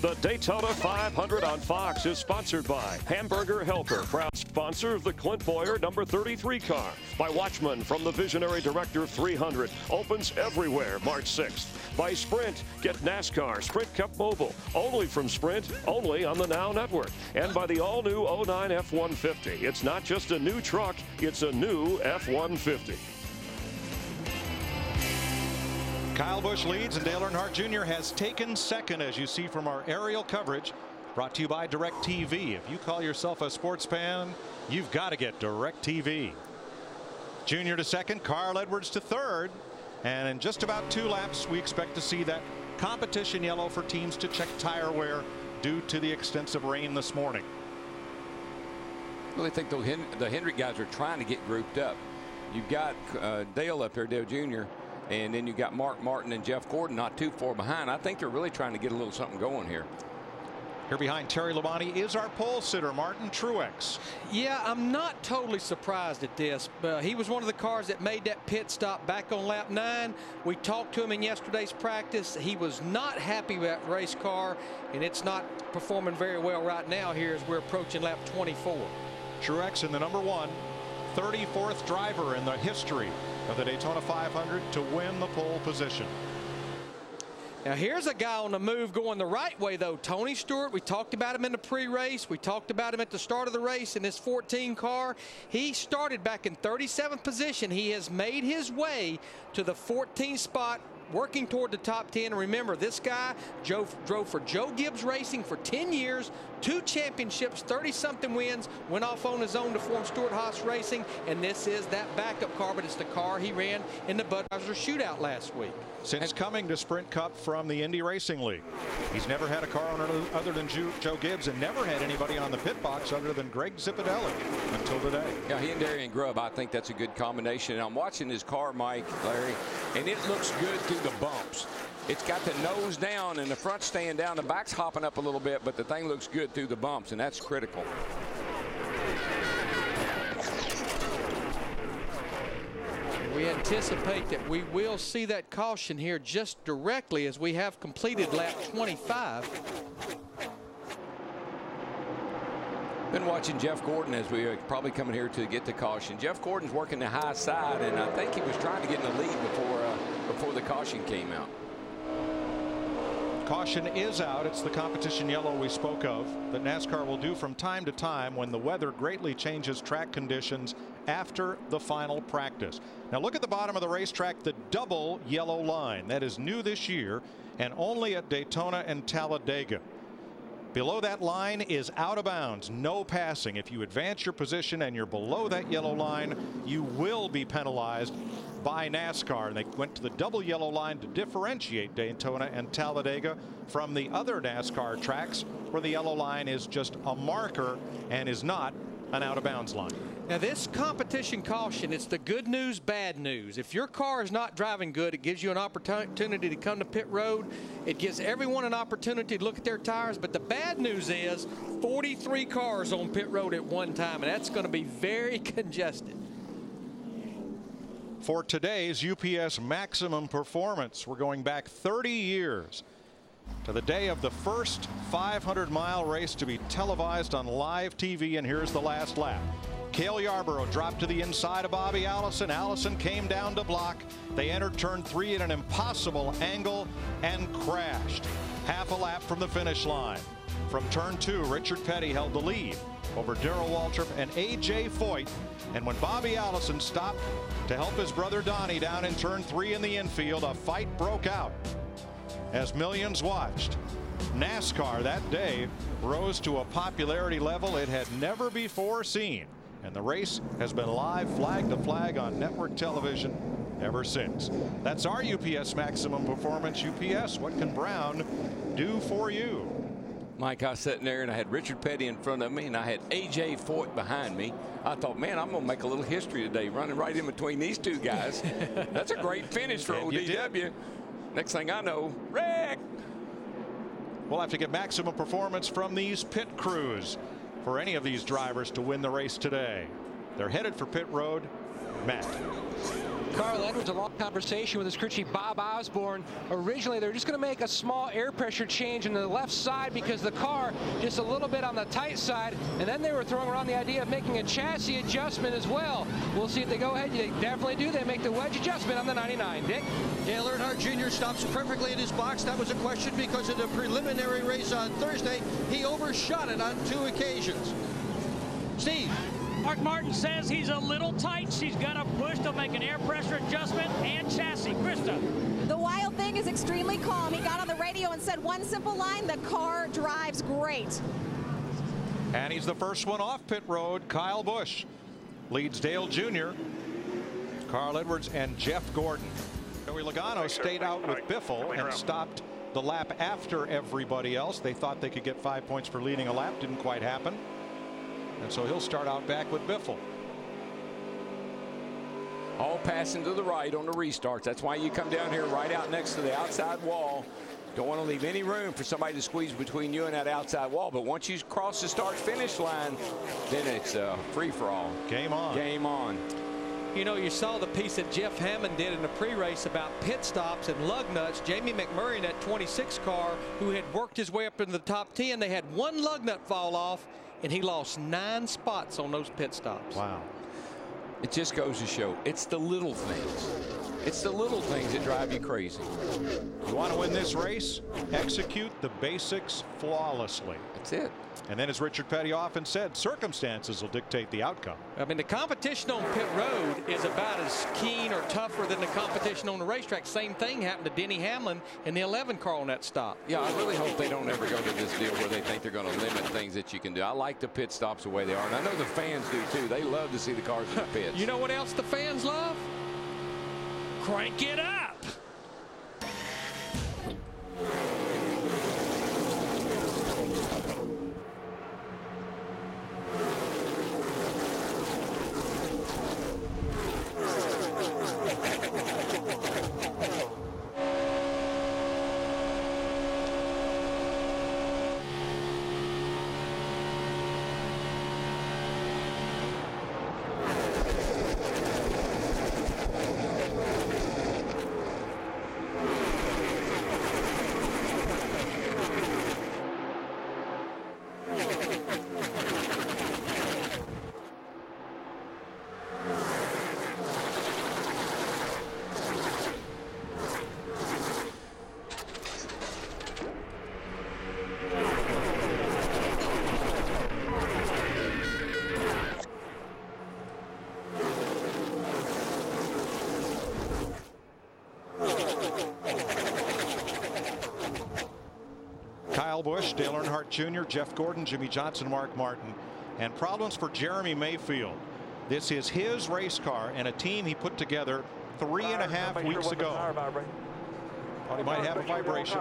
The Daytona 500 on Fox is sponsored by Hamburger Helper, proud sponsor of the Clint Boyer number 33 car. By Watchman from the visionary director 300, opens everywhere March 6th. By Sprint, get NASCAR Sprint Cup Mobile, only from Sprint, only on the Now Network. And by the all-new 09 F-150. It's not just a new truck, it's a new F-150. Kyle Busch leads, and Dale Earnhardt Jr. has taken second, as you see from our aerial coverage, brought to you by DirecTV. If you call yourself a sports fan, you've got to get DirecTV. Junior to second, Carl Edwards to third, and in just about 2 laps, we expect to see that competition yellow for teams to check tire wear due to the extensive rain this morning. I really think the Hendrick guys are trying to get grouped up. You've got Dale up there, Dale Jr., and then you got Mark Martin and Jeff Gordon not too far behind. I think they're really trying to get a little something going here. Here behind Terry Labonte is our pole sitter, Martin Truex. Yeah, I'm not totally surprised at this. He was one of the cars that made that pit stop back on lap 9. We talked to him in yesterday's practice. He was not happy with that race car, and it's not performing very well right now here as we're approaching lap 24. Truex in the number 1, 34th driver in the history of the Daytona 500 to win the pole position. Now here's a guy on the move going the right way though. Tony Stewart, we talked about him in the pre-race. We talked about him at the start of the race in this 14 car. He started back in 37th position. He has made his way to the 14th spot, working toward the top 10. And remember, this guy drove for Joe Gibbs Racing for 10 years, 2 championships, 30-something wins, went off on his own to form Stewart-Haas Racing, and this is that backup car, but it's the car he ran in the Budweiser shootout last week. Since coming to Sprint Cup from the Indy Racing League, he's never had a car owner other than Joe Gibbs, and never had anybody on the pit box other than Greg Zipadelli until today. Yeah, he and Darian Grubb, I think that's a good combination. And I'm watching his car, Mike, Larry, and it looks good through the bumps. It's got the nose down and the front staying down. The back's hopping up a little bit, but the thing looks good through the bumps, and that's critical. We anticipate that we will see that caution here just directly as we have completed lap 25. Been watching Jeff Gordon as we are probably coming here to get the caution. Jeff Gordon's working the high side, and I think he was trying to get in the lead before the caution came out. Caution is out. It's the competition yellow we spoke of that NASCAR will do from time to time when the weather greatly changes track conditions after the final practice. Now look at the bottom of the racetrack, the double yellow line. That is new this year and only at Daytona and Talladega. Below that line is out of bounds, no passing. If you advance your position and you're below that yellow line, you will be penalized by NASCAR. And they went to the double yellow line to differentiate Daytona and Talladega from the other NASCAR tracks where the yellow line is just a marker and is not an out of bounds line. Now this competition caution, it's the good news, bad news. If your car is not driving good, it gives you an opportunity to come to pit road. It gives everyone an opportunity to look at their tires. But the bad news is 43 cars on pit road at one time, and that's going to be very congested. For today's UPS Maximum Performance, we're going back 30 years to the day of the first 500-mile race to be televised on live TV, and here's the last lap. Cale Yarborough dropped to the inside of Bobby Allison. Allison came down to block. They entered turn 3 at an impossible angle and crashed. Half a lap from the finish line. From turn 2, Richard Petty held the lead over Darrell Waltrip and A.J. Foyt. And when Bobby Allison stopped to help his brother Donnie down in turn 3 in the infield, a fight broke out as millions watched. NASCAR that day rose to a popularity level it had never before seen. And the race has been live flag to flag on network television ever since. That's our UPS Maximum Performance. UPS, what can Brown do for you? Mike, I was sitting there and I had Richard Petty in front of me and I had A.J. Foyt behind me. I thought, man, I'm going to make a little history today running right in between these two guys. That's a great finish for ODW. Next thing I know, wreck. We'll have to get maximum performance from these pit crews for any of these drivers to win the race today. They're headed for pit road. Matt. Carl Edwards, a long conversation with his crew chief Bob Osborne. Originally, they were just going to make a small air pressure change in the left side because the car just a little bit on the tight side, and then they were throwing around the idea of making a chassis adjustment as well. We'll see if they go ahead. They definitely do. They make the wedge adjustment on the 99. Dick? Dale Earnhardt Jr. stops perfectly in his box. That was a question because in the preliminary race on Thursday, he overshot it on 2 occasions. Steve? Mark Martin says he's a little tight. She's got to push to make an air pressure adjustment and chassis. Krista. The wild thing is extremely calm. He got on the radio and said one simple line: the car drives great. And he's the first one off pit road. Kyle Busch leads Dale Jr., Carl Edwards, and Jeff Gordon. Joey Logano stayed out with Biffle and stopped the lap after everybody else. They thought they could get 5 points for leading a lap. Didn't quite happen. And so he'll start out back with Biffle. All passing to the right on the restarts. That's why you come down here right out next to the outside wall. Don't want to leave any room for somebody to squeeze between you and that outside wall. But once you cross the start-finish line, then it's free-for-all. Game on. Game on. You know, you saw the piece that Jeff Hammond did in the pre-race about pit stops and lug nuts. Jamie McMurray in that 26 car, who had worked his way up into the top 10, they had one lug nut fall off, and he lost 9 spots on those pit stops. Wow. It just goes to show it's the little things. It's the little things that drive you crazy. You want to win this race? Execute the basics flawlessly. That's it. And then, as Richard Petty often said, circumstances will dictate the outcome. I mean, the competition on pit road is about as keen or tougher than the competition on the racetrack. Same thing happened to Denny Hamlin in the 11 car on that stop. Yeah, I really hope they don't ever go to this deal where they think they're going to limit things that you can do. I like the pit stops the way they are, and I know the fans do too. They love to see the cars in the pits. You know what else the fans love? Crank it up. Kyle Busch, Dale Earnhardt Jr., Jeff Gordon, Jimmy Johnson, Mark Martin. And problems for Jeremy Mayfield. This is his race car and a team he put together 3.5 weeks ago. Thought he might have a vibration.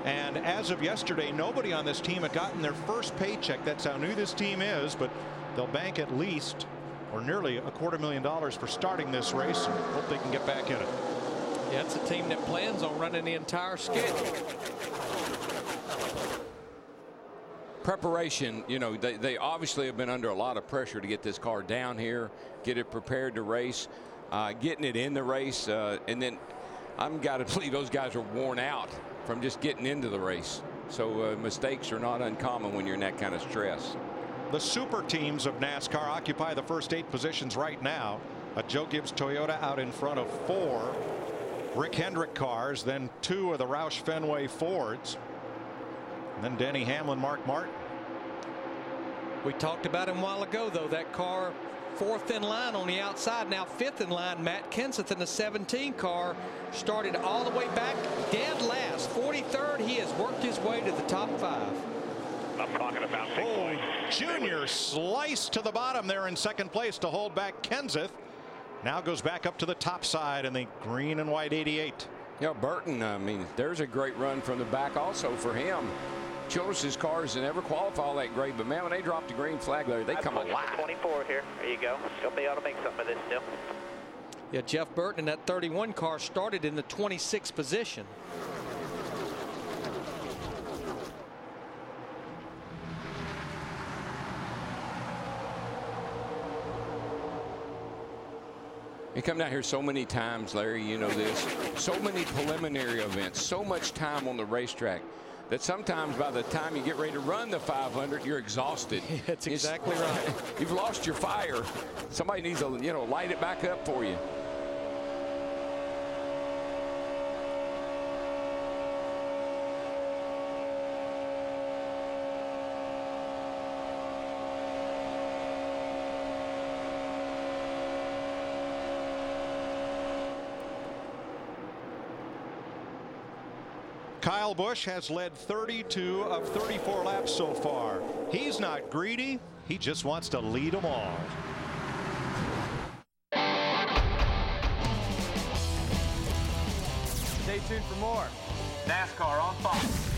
And as of yesterday, nobody on this team had gotten their first paycheck. That's how new this team is, but they'll bank at least or nearly $250,000 for starting this race and hope they can get back in it. Yeah, it's a team that plans on running the entire schedule. Preparation, you know, they obviously have been under a lot of pressure to get this car down here, get it prepared to race, getting it in the race, and then I've got to believe those guys are worn out from just getting into the race. So mistakes are not uncommon when you're in that kind of stress. The super teams of NASCAR occupy the first 8 positions right now. A Joe Gibbs Toyota out in front of 4 Rick Hendrick cars, then 2 of the Roush Fenway Fords, and then Denny Hamlin, Mark Martin. We talked about him a while ago, though. That car 4th in line on the outside, now 5th in line. Matt Kenseth in the 17 car started all the way back dead last, 43rd. He has worked his way to the top 5. I'm talking about Junior sliced to the bottom there in second place to hold back Kenseth. Now goes back up to the top side in the green and white 88. You know, Burton, I mean, there's a great run from the back also for him. Childress's cars never qualify all that great, but man, when they drop the green flag there, they come alive. 24 here. There you go. Still be able to make something of this still. Yeah, Jeff Burton in that 31 car started in the 26th position. You come down here so many times, Larry, you know this. So many preliminary events, so much time on the racetrack that sometimes by the time you get ready to run the 500, you're exhausted. That's exactly right. You've lost your fire. Somebody needs to, you know, light it back up for you. Kyle Busch has led 32 of 34 laps so far. He's not greedy. He just wants to lead them all. Stay tuned for more NASCAR on Fox.